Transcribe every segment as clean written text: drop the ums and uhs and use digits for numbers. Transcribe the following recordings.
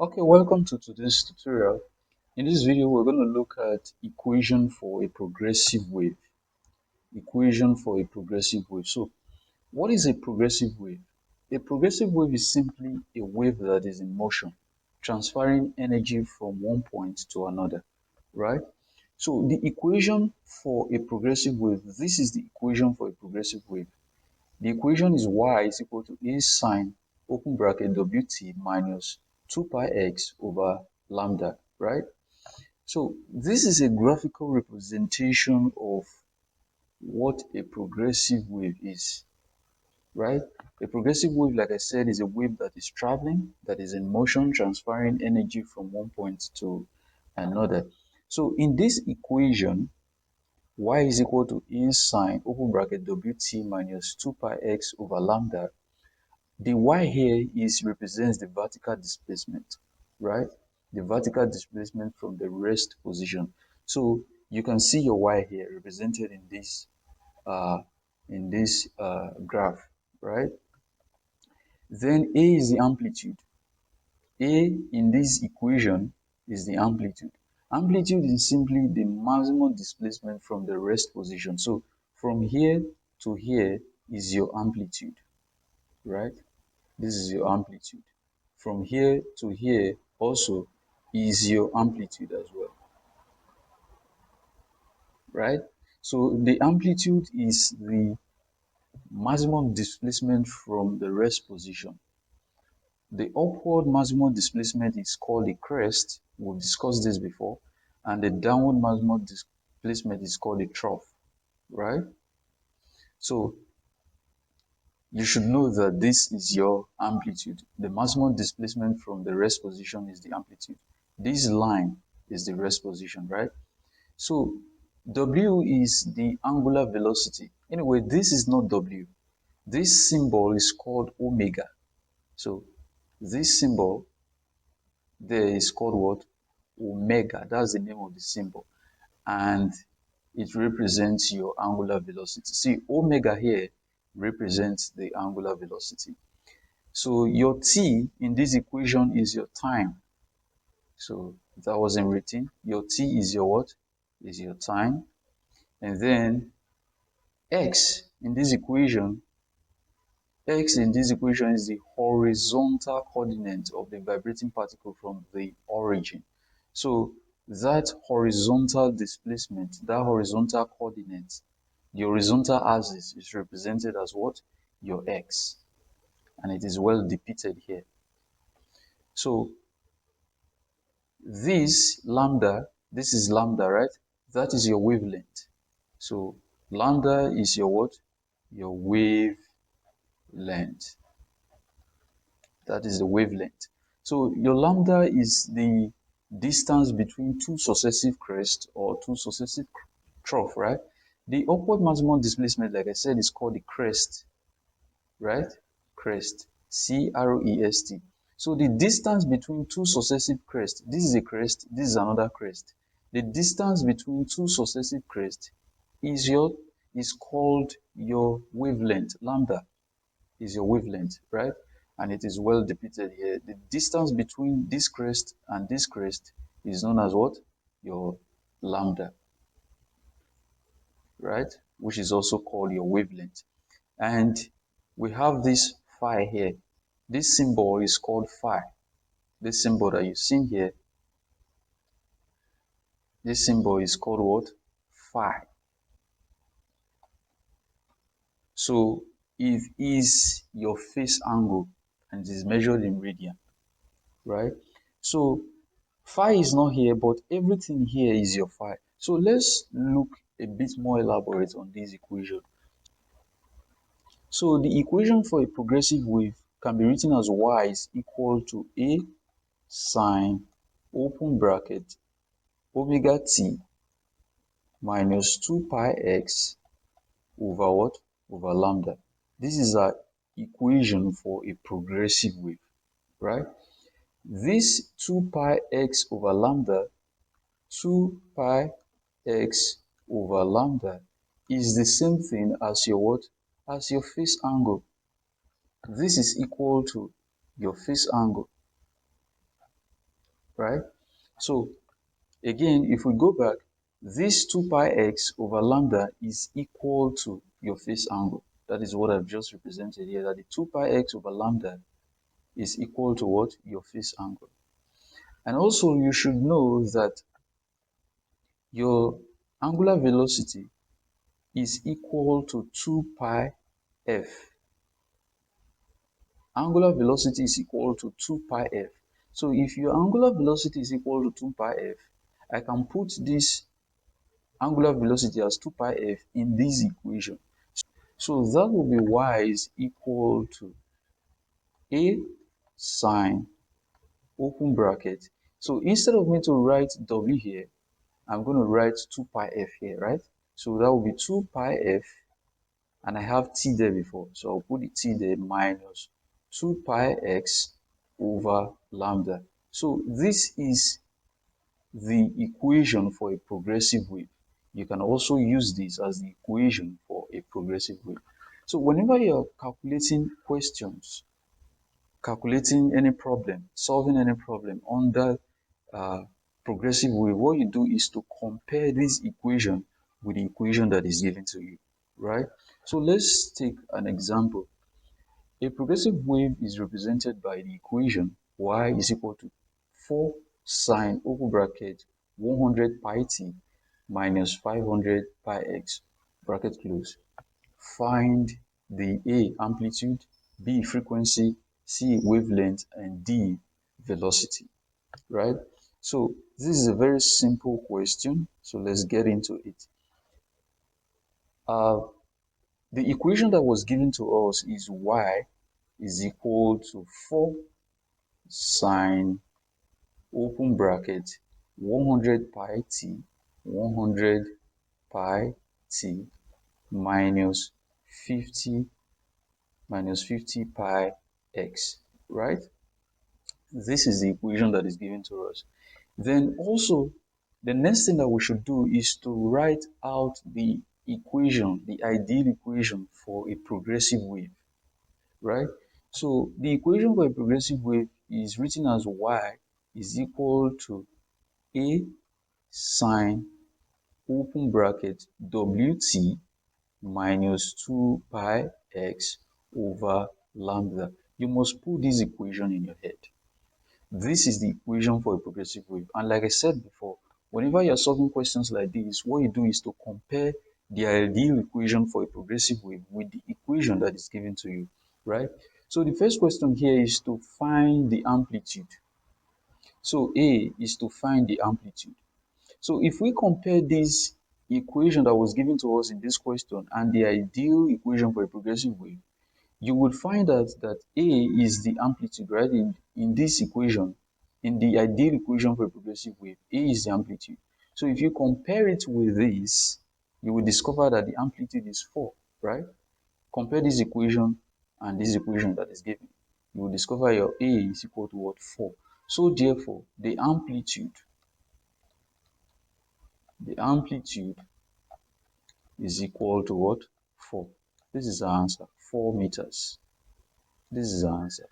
Okay, welcome to today's tutorial. In this video, we're going to look at equation for a progressive wave. Equation for a progressive wave. So, what is a progressive wave? A progressive wave is simply a wave that is in motion, transferring energy from one point to another, right? So, the equation for a progressive wave, this is the equation for a progressive wave. The equation is y is equal to a sine open bracket wt minus 2 pi x over lambda, right? So this is a graphical representation of what a progressive wave is, right? A progressive wave, like I said, is a wave that is traveling, that is in motion, transferring energy from one point to another. So in this equation, y is equal to a sine open bracket wt minus 2 pi x over lambda. The y here is represents the vertical displacement, right? The vertical displacement from the rest position. So you can see your y here represented uh, in this graph, right? Then a is the amplitude. A in this equation is the amplitude. Amplitude is simply the maximum displacement from the rest position. So from here to here is your amplitude, right? This is your amplitude. From here to here also is your amplitude as well, right? So the amplitude is the maximum displacement from the rest position. The upward maximum displacement is called the crest. We've discussed this before. And the downward maximum displacement is called the trough, right? So you should know that this is your amplitude. The maximum displacement from the rest position is the amplitude. This line is the rest position, right? So W is the angular velocity. Anyway, this is not W. This symbol is called omega. So this symbol there is called what? Omega. That's the name of the symbol. And it represents your angular velocity. See, omega here represents the angular velocity. So your t in this equation is your time. So that wasn't written. Your t is your what? Is your time. And then x in this equation, x in this equation is the horizontal coordinate of the vibrating particle from the origin. So that horizontal displacement, that horizontal coordinate, the horizontal axis is represented as what? Your x. And it is well depicted here. So this is lambda, right? That is your wavelength. So lambda is your what? Your wavelength. That is the wavelength. So your lambda is the distance between two successive crests or two successive trough, right? The upward maximum displacement, like I said, is called the crest, right? Crest, C-R-E-S-T. So the distance between two successive crests, this is a crest, this is another crest. The distance between two successive crests is called your wavelength. Lambda is your wavelength, right? And it is well depicted here. The distance between this crest and this crest is known as what? Your lambda, right? Which is also called your wavelength. And we have this phi here. This symbol is called phi. This symbol that you've seen here, this symbol is called what? Phi. So if is your phase angle and it is measured in radian, right? So phi is not here, but everything here is your phi. So let's look a bit more elaborate on this equation. So the equation for a progressive wave can be written as y is equal to a sine open bracket omega t minus 2 pi x over what? Over lambda. This is our equation for a progressive wave, right? This 2 pi x over lambda, 2 pi x over lambda is the same thing as your what? As your phase angle. This is equal to your phase angle. right? So again, if we go back, this 2 pi x over lambda is equal to your phase angle. That is what I've just represented here, that the 2 pi x over lambda is equal to what? Your phase angle. And also you should know that your angular velocity is equal to 2 pi f. Angular velocity is equal to 2 pi f. So if your angular velocity is equal to 2 pi f, I can put this angular velocity as 2 pi f in this equation. So that will be y is equal to a sine open bracket. So instead of me to write w here, I'm going to write 2 pi f here, right? So that will be 2 pi f, and I have t there before. So I'll put the t there minus 2 pi x over lambda. So this is the equation for a progressive wave. You can also use this as the equation for a progressive wave. So whenever you're calculating questions, calculating any problem, solving any problem under uh, progressive wave, what you do is to compare this equation with the equation that is given to you, right? So let's take an example. A progressive wave is represented by the equation y is equal to 4 sine open bracket 100 pi t minus 500 pi x bracket close. Find the A amplitude, B frequency, C wavelength, and D velocity, right? So this is a very simple question. So let's get into it. Uh, the equation that was given to us is y is equal to 4 sine open bracket 100 pi t 100 pi t minus 50 pi x, right? This is the equation that is given to us. Then also, the next thing that we should do is to write out the equation, the ideal equation for a progressive wave, right? So the equation for a progressive wave is written as y is equal to a sine open bracket wt minus 2 pi x over lambda. You must put this equation in your head. This is the equation for a progressive wave. And like I said before, whenever you're solving questions like this, what you do is to compare the ideal equation for a progressive wave with the equation that is given to you, right? So the first question here is to find the amplitude. So A is to find the amplitude. So if we compare this equation that was given to us in this question and the ideal equation for a progressive wave, you would find out that A is the amplitude, right? In this equation, in the ideal equation for a progressive wave, A is the amplitude. So if you compare it with this, you will discover that the amplitude is 4, right? Compare this equation and this equation that is given. You will discover your A is equal to what? 4. So therefore, the amplitude is equal to what? 4. This is our answer, 4 meters. This is our answer.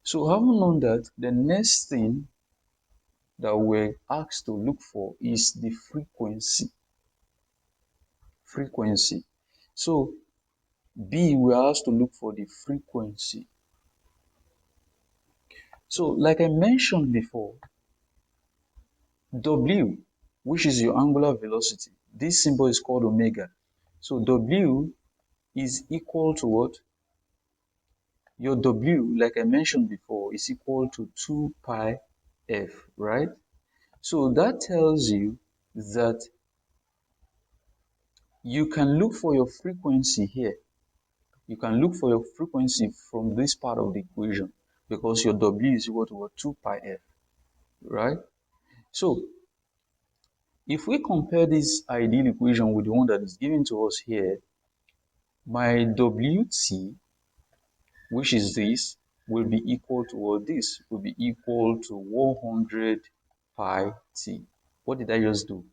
So having known that, the next thing that we're asked to look for is the frequency. Frequency. So B, we're asked to look for the frequency. So like I mentioned before, W, which is your angular velocity, this symbol is called omega. So W is equal to what? Your W, like I mentioned before, is equal to 2 pi f, right? So that tells you that you can look for your frequency here. You can look for your frequency from this part of the equation because your W is equal to what? 2 pi f, right? So if we compare this ideal equation with the one that is given to us here, my Wt, which is this, will be equal to what? This will be equal to 100 pi t. What did I just do?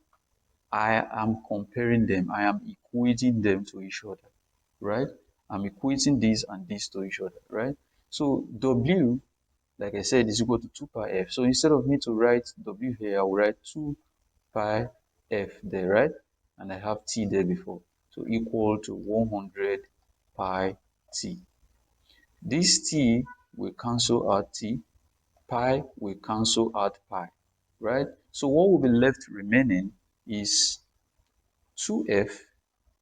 I am comparing them. I am equating them to each other, right? I'm equating this and this to each other, right? So W like I said, is equal to 2 pi f. So instead of me to write w here, I will write 2 pi f there, right? And I have t there before. So equal to 100 pi t. This t will cancel out t, pi will cancel out pi, right? So what will be left remaining is 2f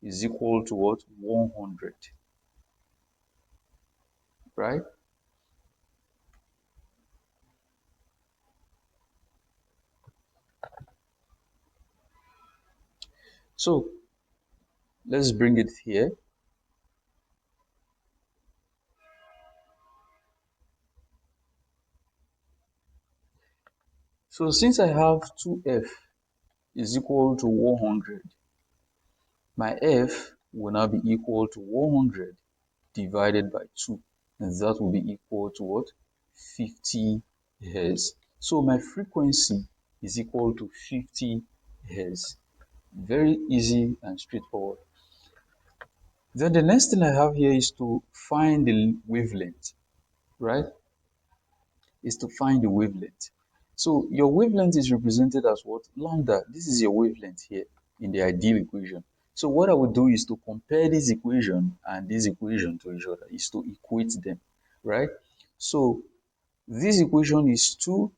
is equal to what? 100, right? So let's bring it here. So since I have 2f is equal to 100, my f will now be equal to 100 divided by 2. And that will be equal to what? 50 Hz. So my frequency is equal to 50 Hz. Very easy and straightforward. Then the next thing I have here is to find the wavelength, right? Is to find the wavelength. So your wavelength is represented as what? Lambda. This is your wavelength here in the ideal equation. So what I would do is to compare this equation and this equation to each other, is to equate them, right? So this equation is 2.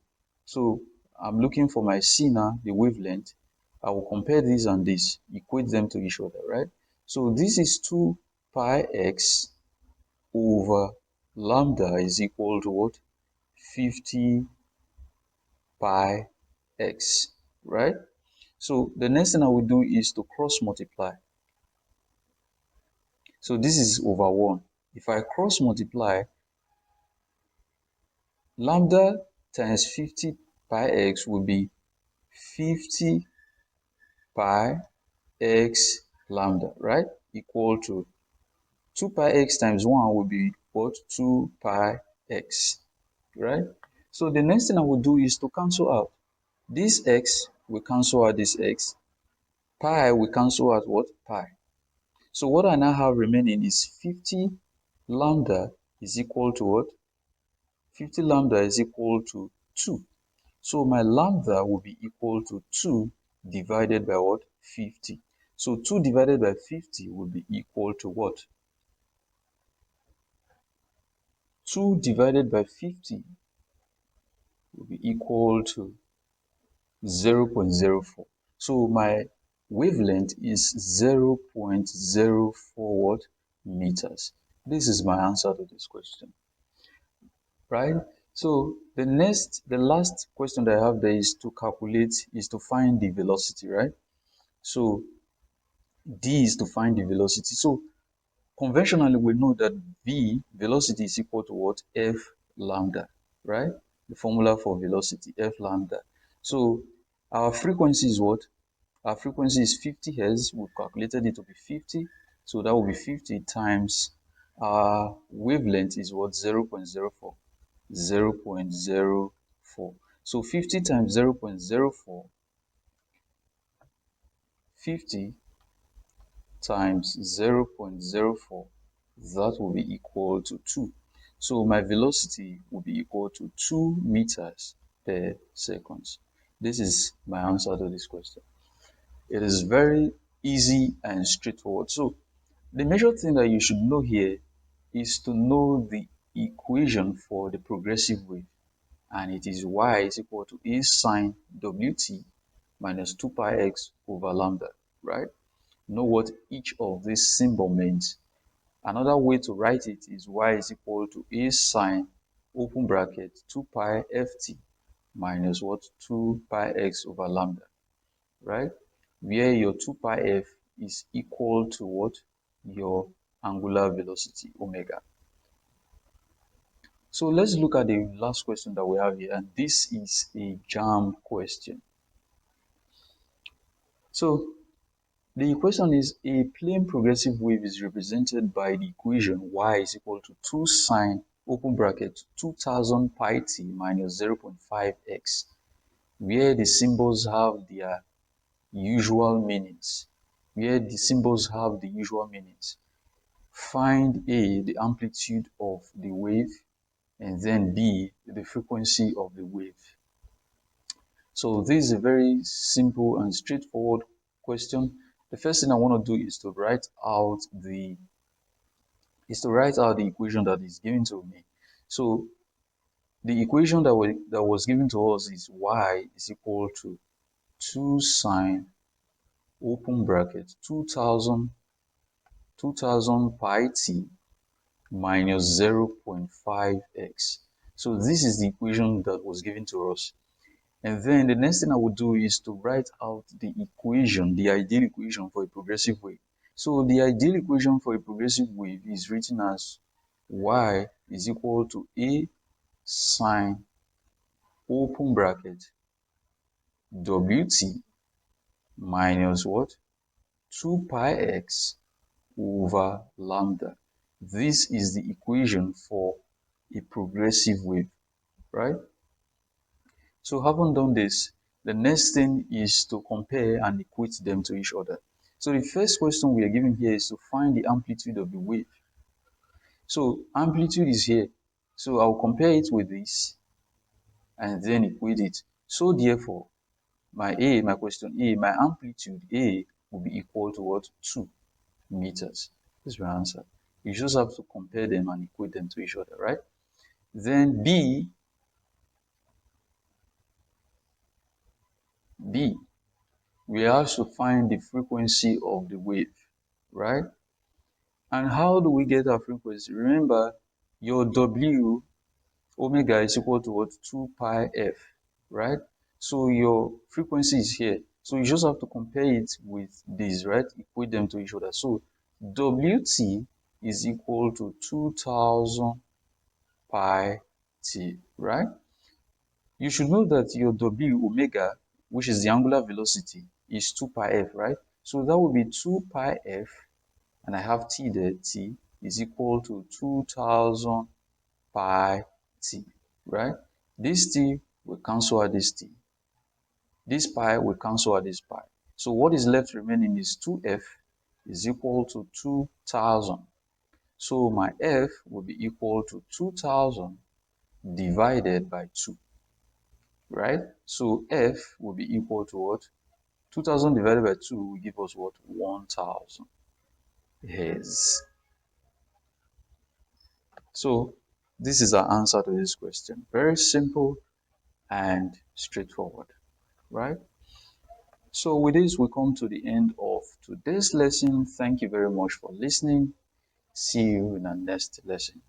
So I'm looking for my C now, the wavelength. I will compare this and this, equate them to each other, right? So this is 2 pi x over lambda is equal to what? 50 pi x, right? So the next thing I will do is to cross multiply. So this is over 1. If I cross multiply, lambda times 50 pi x will be 50 pi x lambda, right? Equal to 2 pi x times 1 will be what? 2 pi x, right? So the next thing I will do is to cancel out. This x will cancel out this x. Pi will cancel out what? Pi. So what I now have remaining is 50 lambda is equal to what? 50 lambda is equal to 2. So my lambda will be equal to 2 divided by what? 50. So 2 divided by 50 will be equal to what? 2 divided by 50 will be equal to 0.04. So my wavelength is 0.04 what? Meters. This is my answer to this question, right? So the last question that I have there is to calculate, is to find the velocity, right? So D is to find the velocity. So conventionally, we know that V, velocity, is equal to what? F lambda, right? The formula for velocity, F lambda. So our frequency is what? Our frequency is 50 Hz. We've calculated it to be 50. So that will be 50 times our wavelength is what? 0.04. 0.04. So 50 times 0.04, 50 times 0.04, that will be equal to 2. So my velocity will be equal to 2 meters per second. This is my answer to this question. It is very easy and straightforward. So the major thing that you should know here is to know the equation for the progressive wave, and it is y is equal to a sine wt minus 2 pi x over lambda, right? Know what each of these symbol means. Another way to write it is y is equal to a sine open bracket 2 pi ft minus what? 2 pi x over lambda, right? Where your 2 pi f is equal to what? Your angular velocity, omega. So let's look at the last question that we have here, and this is a JAMB question. So the equation is a plane progressive wave is represented by the equation y is equal to 2 sine open bracket 2000 pi t minus 0.5x, where the symbols have their usual meanings. Find A, the amplitude of the wave, and then B, the frequency of the wave. So this is a very simple and straightforward question. The first thing I want to do is to write out the equation that is given to me. So the equation that was given to us is y is equal to 2 sine open bracket 2000 pi t minus 0.5x. So this is the equation that was given to us. And then the next thing I would do is to write out the equation, the ideal equation for a progressive wave. So the ideal equation for a progressive wave is written as y is equal to a sine open bracket wt minus what? 2 pi x over lambda. This is the equation for a progressive wave, right? So having done this, the next thing is to compare and equate them to each other. So the first question we are given here is to find the amplitude of the wave. So amplitude is here. So I'll compare it with this and then equate it. So therefore, my question A, my amplitude A will be equal to what? 2 meters. This is my answer. You just have to compare them and equate them to each other, right? Then B, we have to find the frequency of the wave, right? And how do we get our frequency? Remember, your W omega is equal to what? 2 pi f, right? So your frequency is here. So you just have to compare it with this, right? Equate them to each other. So Wt is equal to 2000 pi t, right? You should know that your W omega, which is the angular velocity, is 2 pi f, right? So that will be 2 pi f, and I have t there, t is equal to 2000 pi t, right? This t will cancel out this t. This pi will cancel out this pi. So what is left remaining is 2f is equal to 2000. So my f will be equal to 2000 divided by 2, right? So f will be equal to what? 2000 divided by 2 will give us what? 1000 hertz. So this is our answer to this question. Very simple and straightforward, right? So with this, we come to the end of today's lesson. Thank you very much for listening. See you in our next lesson.